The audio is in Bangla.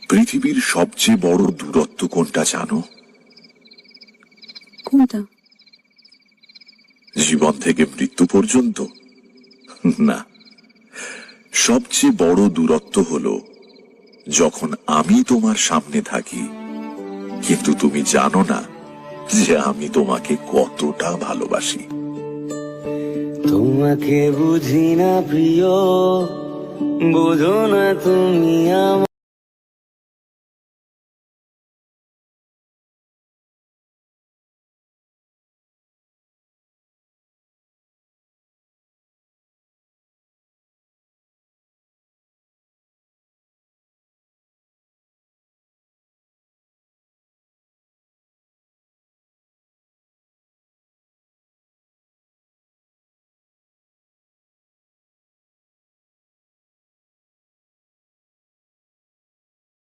পৃথিবীর সবচেয়ে বড় দূরত্ব কোনটা জানো? কোনটা? জীবন থেকে মৃত্যু পর্যন্ত না, সবচেয়ে বড় দূরত্ব হলো যখন আমি তোমার সামনে থাকি কিন্তু তুমি জানো না যে আমি তোমাকে কতটা ভালোবাসি। তোমাকে বুঝি না প্রিয়, বোঝো না তুমি আমার।